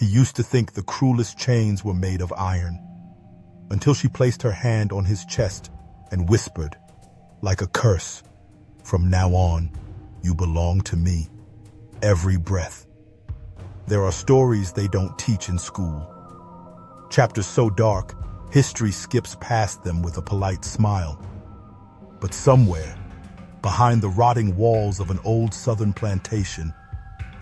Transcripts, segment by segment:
He used to think the cruelest chains were made of iron, until she placed her hand on his chest and whispered, like a curse, "From now on, you belong to me, every breath." There are stories they don't teach in school. Chapters so dark, history skips past them with a polite smile. But somewhere, behind the rotting walls of an old southern plantation,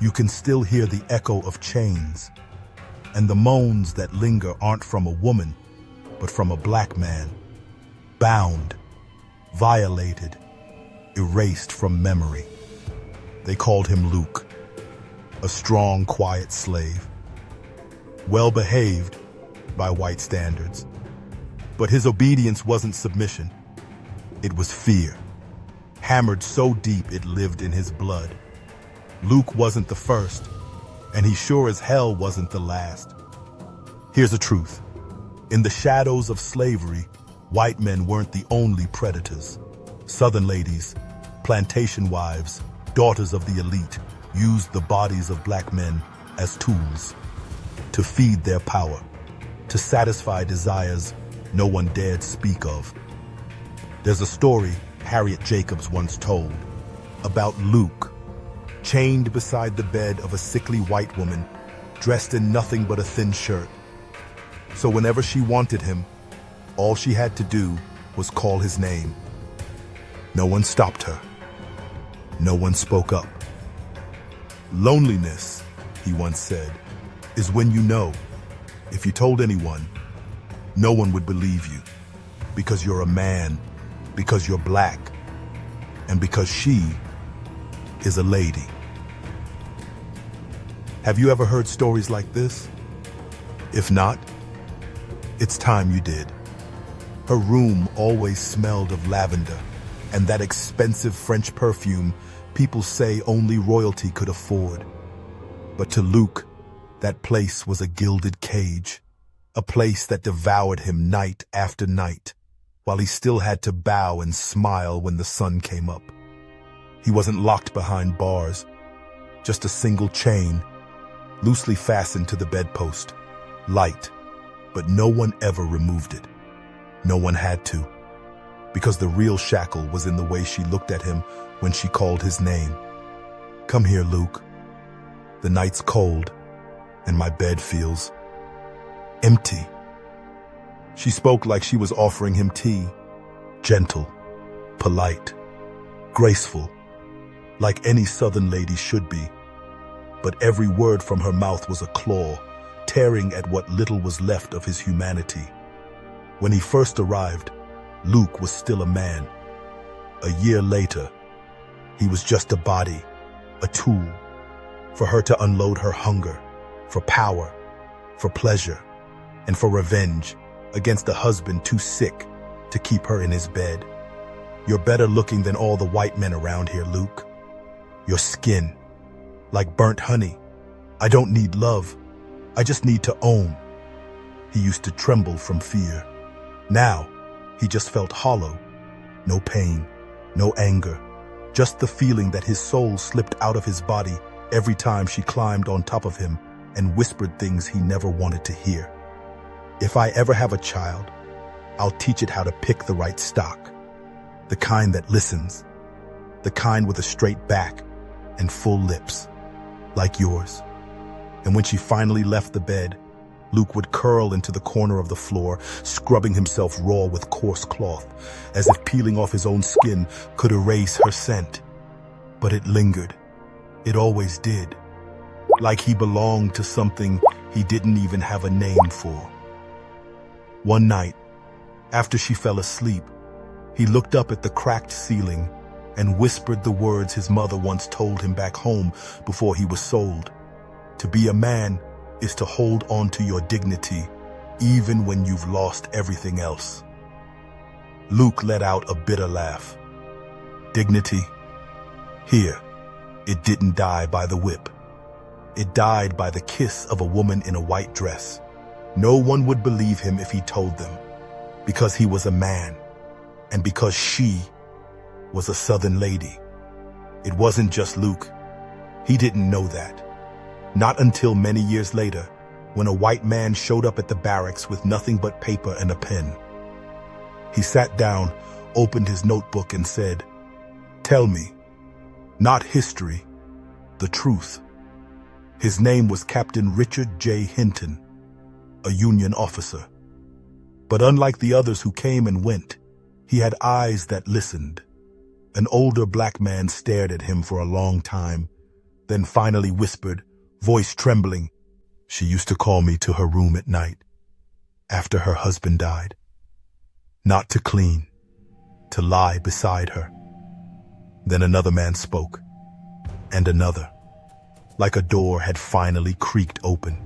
you can still hear the echo of chains. And the moans that linger aren't from a woman, but from a black man, bound, violated, erased from memory. They called him Luke, a strong, quiet slave, well-behaved by white standards. But his obedience wasn't submission. It was fear, hammered so deep it lived in his blood. Luke wasn't the first, and he sure as hell wasn't the last. Here's the truth. In the shadows of slavery, white men weren't the only predators. Southern ladies, plantation wives, daughters of the elite, used the bodies of black men as tools to feed their power, to satisfy desires no one dared speak of. There's a story Harriet Jacobs once told about Luke, chained beside the bed of a sickly white woman, dressed in nothing but a thin shirt. So whenever she wanted him, all she had to do was call his name. No one stopped her. No one spoke up. Loneliness, he once said, is when you know, if you told anyone, no one would believe you, because you're a man, because you're black, and because she is a lady. Have you ever heard stories like this? If not, it's time you did. Her room always smelled of lavender and that expensive French perfume people say only royalty could afford. But to Luke, that place was a gilded cage, a place that devoured him night after night, while he still had to bow and smile when the sun came up. He wasn't locked behind bars, just a single chain, loosely fastened to the bedpost, light, but no one ever removed it. No one had to, because the real shackle was in the way she looked at him when she called his name. "Come here, Luke. The night's cold, and my bed feels empty." She spoke like she was offering him tea, gentle, polite, graceful, like any Southern lady should be. But every word from her mouth was a claw, tearing at what little was left of his humanity. When he first arrived, Luke was still a man. A year later, he was just a body, a tool, for her to unload her hunger, for power, for pleasure, and for revenge against a husband too sick to keep her in his bed. "You're better looking than all the white men around here, Luke. Your skin, like burnt honey. I don't need love. I just need to own." He used to tremble from fear. Now, he just felt hollow. No pain, no anger, just the feeling that his soul slipped out of his body every time she climbed on top of him and whispered things he never wanted to hear. "If I ever have a child, I'll teach it how to pick the right stock. The kind that listens. The kind with a straight back and full lips, like yours." And when she finally left the bed, Luke would curl into the corner of the floor, scrubbing himself raw with coarse cloth, as if peeling off his own skin could erase her scent. But it lingered. It always did. Like he belonged to something he didn't even have a name for. One night, after she fell asleep, he looked up at the cracked ceiling and whispered the words his mother once told him back home before he was sold. "To be a man is to hold on to your dignity, even when you've lost everything else." Luke let out a bitter laugh. Dignity? Here, it didn't die by the whip. It died by the kiss of a woman in a white dress. No one would believe him if he told them, because he was a man, and because she was a Southern lady. It wasn't just Luke. He didn't know that. Not until many years later, when a white man showed up at the barracks with nothing but paper and a pen. He sat down, opened his notebook and said, "Tell me, not history, the truth." His name was Captain Richard J. Hinton, a Union officer. But unlike the others who came and went, he had eyes that listened. An older black man stared at him for a long time, then finally whispered, voice trembling, "She used to call me to her room at night, after her husband died. Not to clean, to lie beside her." Then another man spoke, and another, like a door had finally creaked open,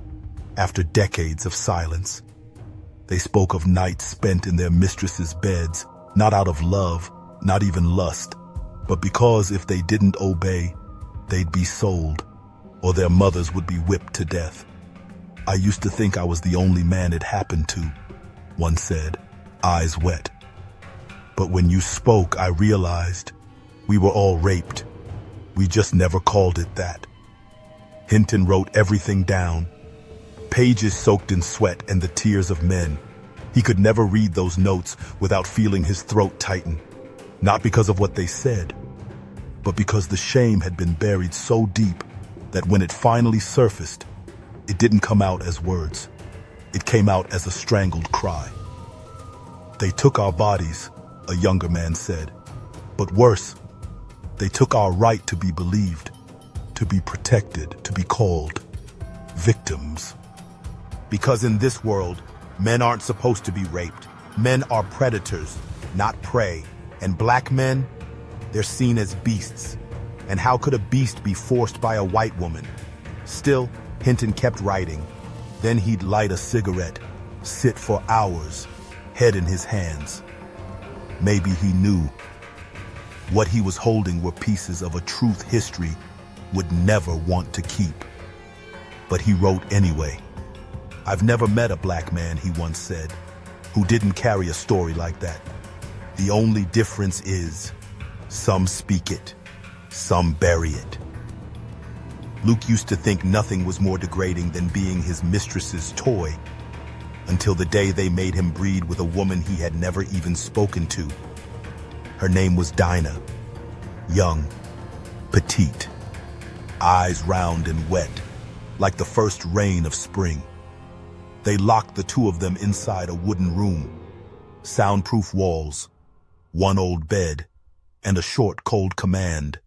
after decades of silence. They spoke of nights spent in their mistresses' beds, not out of love, not even lust, but because if they didn't obey, they'd be sold, or their mothers would be whipped to death. "I used to think I was the only man it happened to," one said, eyes wet. "But when you spoke, I realized we were all raped. We just never called it that." Hinton wrote everything down, pages soaked in sweat and the tears of men. He could never read those notes without feeling his throat tighten, not because of what they said, but because the shame had been buried so deep that when it finally surfaced, it didn't come out as words. It came out as a strangled cry. "They took our bodies," a younger man said. "But worse, they took our right to be believed, to be protected, to be called victims. Because in this world, men aren't supposed to be raped. Men are predators, not prey. And black men, they're seen as beasts. And how could a beast be forced by a white woman?" Still, Hinton kept writing. Then he'd light a cigarette, sit for hours, head in his hands. Maybe he knew what he was holding were pieces of a truth history would never want to keep. But he wrote anyway. "I've never met a black man," he once said, "who didn't carry a story like that. The only difference is some speak it, some bury it." Luke used to think nothing was more degrading than being his mistress's toy, until the day they made him breed with a woman he had never even spoken to. Her name was Dinah, young, petite, eyes round and wet, like the first rain of spring. They locked the two of them inside a wooden room, soundproof walls, one old bed, and a short, cold command.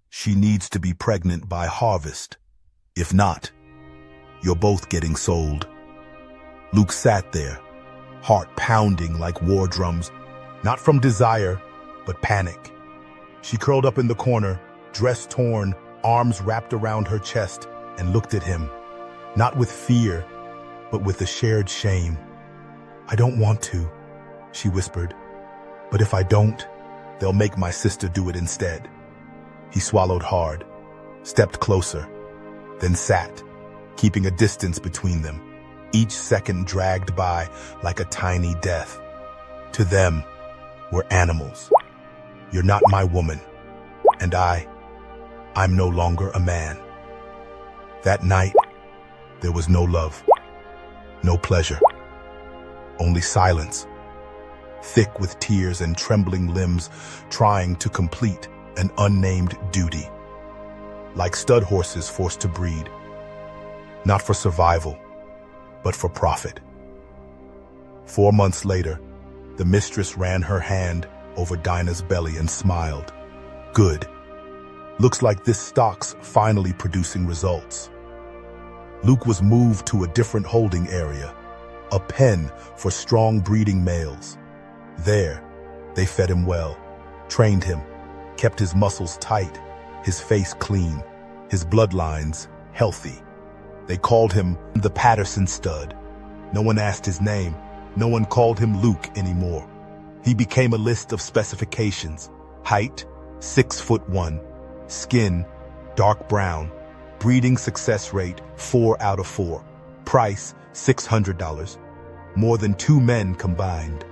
"She needs to be pregnant by harvest. If not, you're both getting sold." Luke sat there, heart pounding like war drums, not from desire, but panic. She curled up in the corner, dress torn, arms wrapped around her chest, and looked at him, not with fear, but with a shared shame. "I don't want to," she whispered. "But if I don't, they'll make my sister do it instead." He swallowed hard, stepped closer, then sat, keeping a distance between them. Each second dragged by like a tiny death. To them, we're animals. "You're not my woman, and I'm no longer a man." That night, there was no love, no pleasure, only silence, thick with tears and trembling limbs trying to complete an unnamed duty. Like stud horses forced to breed, not for survival, but for profit. 4 months later, the mistress ran her hand over Dinah's belly and smiled. "Good. Looks like this stock's finally producing results." Luke was moved to a different holding area, a pen for strong breeding males. There, they fed him well, trained him, kept his muscles tight, his face clean, his bloodlines healthy. They called him the Patterson stud. No one asked his name. No one called him Luke anymore. He became a list of specifications. Height, 6'1", skin, dark brown, breeding success rate, 4 out of 4. Price, $600, more than 2 men combined.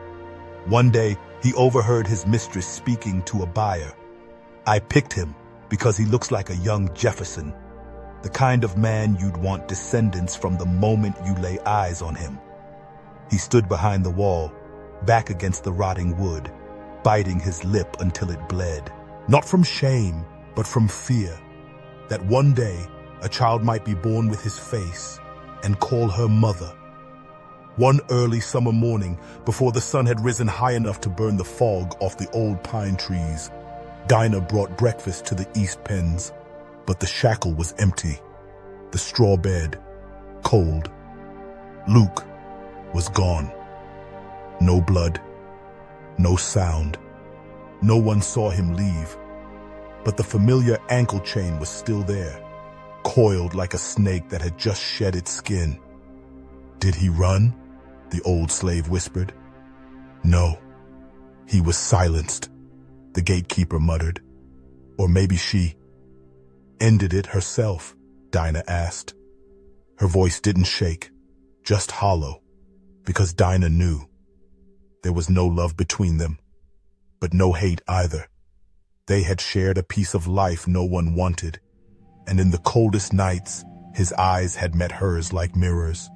One day, he overheard his mistress speaking to a buyer. "I picked him because he looks like a young Jefferson." the kind of man you'd want descendants from the moment you lay eyes on him. He stood behind the wall, back against the rotting wood, biting his lip until it bled, not from shame, but from fear, that one day a child might be born with his face and call her mother. One early summer morning, before the sun had risen high enough to burn the fog off the old pine trees, Dinah brought breakfast to the east pens, but the shackle was empty, the straw bed cold. Luke was gone. No blood, no sound. No one saw him leave, but the familiar ankle chain was still there, coiled like a snake that had just shed its skin. Did he run? The old slave whispered. No, he was silenced, the gatekeeper muttered. Or maybe she ended it herself, Dinah asked. Her voice didn't shake, just hollow, because Dinah knew. There was no love between them, but no hate either. They had shared a piece of life no one wanted, and in the coldest nights, his eyes had met hers like mirrors,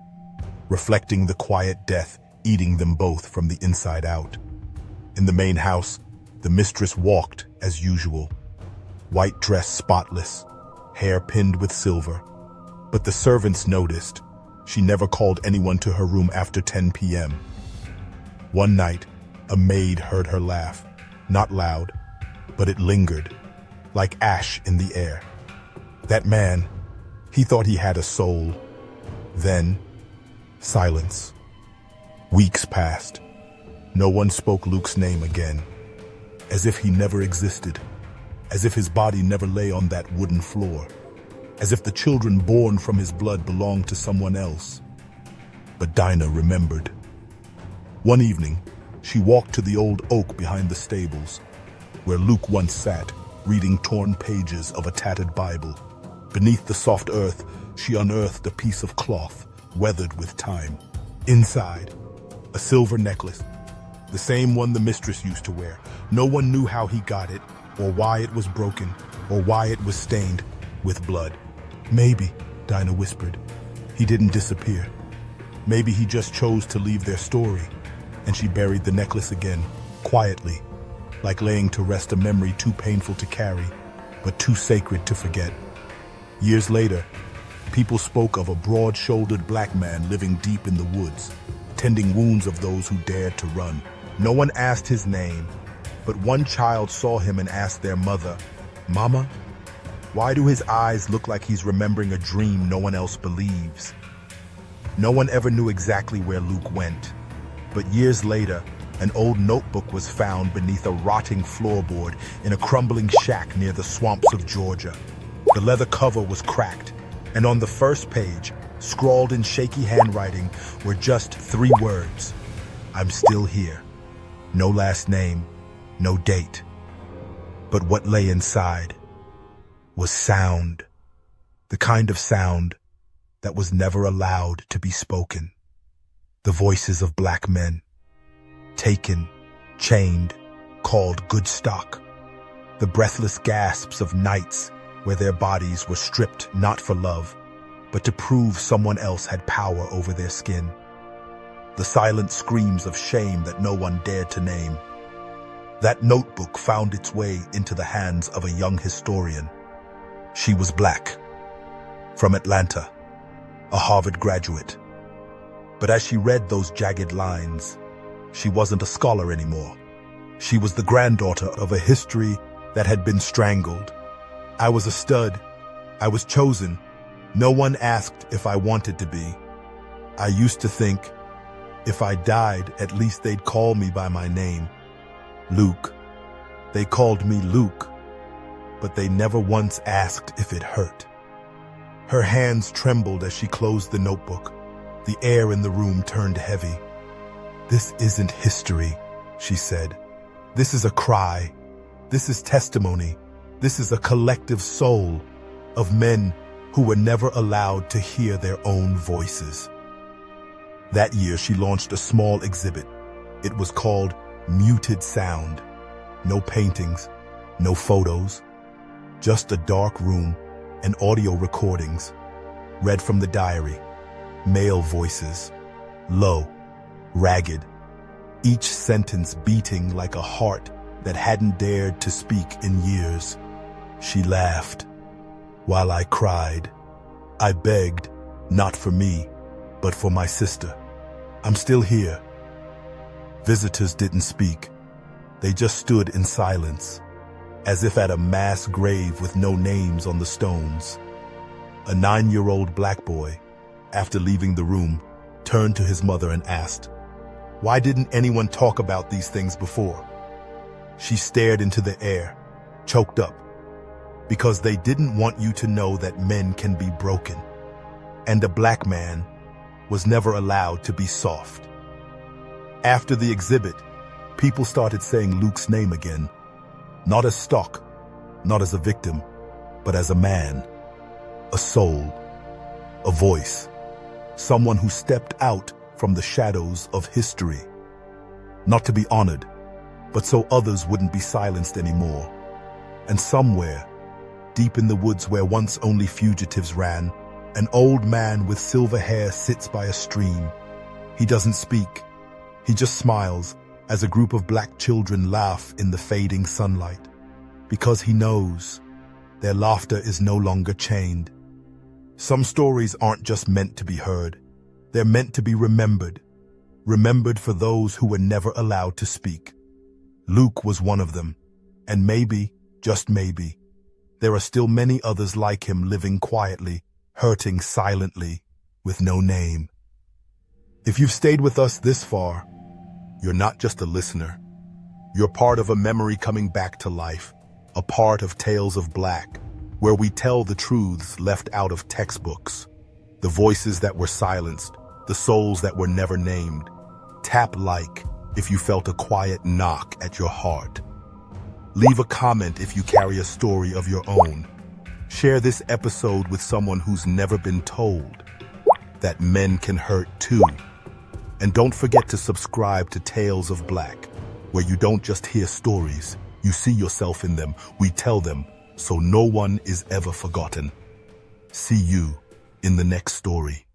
reflecting the quiet death eating them both from the inside out. In the main house, the mistress walked as usual, white dress spotless, hair pinned with silver. But the servants noticed she never called anyone to her room after 10 p.m. One night, a maid heard her laugh, not loud, but it lingered, like ash in the air. That man, he thought he had a soul. Then, silence. Weeks passed. No one spoke Luke's name again, as if he never existed, as if his body never lay on that wooden floor, as if the children born from his blood belonged to someone else. But Dinah remembered. One evening, she walked to the old oak behind the stables, where Luke once sat, reading torn pages of a tattered Bible. Beneath the soft earth, she unearthed a piece of cloth, weathered with time. Inside, a silver necklace, the same one the mistress used to wear. No one knew how he got it, or why it was broken, or why it was stained with blood. Maybe, Dinah whispered, he didn't disappear. Maybe he just chose to leave their story. And she buried the necklace again, quietly, like laying to rest a memory too painful to carry, but too sacred to forget. Years later, people spoke of a broad-shouldered black man living deep in the woods, tending wounds of those who dared to run. No one asked his name, but one child saw him and asked their mother, "Mama, why do his eyes look like he's remembering a dream no one else believes?" No one ever knew exactly where Luke went, but years later, an old notebook was found beneath a rotting floorboard in a crumbling shack near the swamps of Georgia. The leather cover was cracked, and on the first page, scrawled in shaky handwriting, were just 3 words: "I'm still here." No last name, no date. But what lay inside was sound, the kind of sound that was never allowed to be spoken. The voices of black men, taken, chained, called good stock. The breathless gasps of nights where their bodies were stripped not for love, but to prove someone else had power over their skin. The silent screams of shame that no one dared to name. That notebook found its way into the hands of a young historian. She was black, from Atlanta, a Harvard graduate. But as she read those jagged lines, she wasn't a scholar anymore. She was the granddaughter of a history that had been strangled. I was a stud. I was chosen. No one asked if I wanted to be. I used to think, if I died, at least they'd call me by my name. Luke. They called me Luke, but they never once asked if it hurt. Her hands trembled as she closed the notebook. The air in the room turned heavy. "This isn't history," she said. "This is a cry. This is testimony. This is a collective soul of men who were never allowed to hear their own voices." That year, she launched a small exhibit. It was called Muted Sound. No paintings, no photos, just a dark room and audio recordings, read from the diary, male voices, low, ragged, each sentence beating like a heart that hadn't dared to speak in years. She laughed, while I cried. I begged, not for me, but for my sister. I'm still here. Visitors didn't speak. They just stood in silence, as if at a mass grave with no names on the stones. A 9-year-old black boy, after leaving the room, turned to his mother and asked, "Why didn't anyone talk about these things before?" She stared into the air, choked up, "Because they didn't want you to know that men can be broken, and a black man was never allowed to be soft." After the exhibit, people started saying Luke's name again, not as stock, not as a victim, but as a man, a soul, a voice, someone who stepped out from the shadows of history, not to be honored, but so others wouldn't be silenced anymore. And somewhere, deep in the woods where once only fugitives ran, an old man with silver hair sits by a stream. He doesn't speak. He just smiles as a group of black children laugh in the fading sunlight, because he knows their laughter is no longer chained. Some stories aren't just meant to be heard. They're meant to be remembered. Remembered for those who were never allowed to speak. Luke was one of them. And maybe, just maybe, there are still many others like him living quietly, hurting silently, with no name. If you've stayed with us this far, you're not just a listener. You're part of a memory coming back to life, a part of Tales of Black, where we tell the truths left out of textbooks, the voices that were silenced, the souls that were never named. Tap like if you felt a quiet knock at your heart. Leave a comment if you carry a story of your own. Share this episode with someone who's never been told that men can hurt too. And don't forget to subscribe to Tales of Black, where you don't just hear stories, you see yourself in them. We tell them, so no one is ever forgotten. See you in the next story.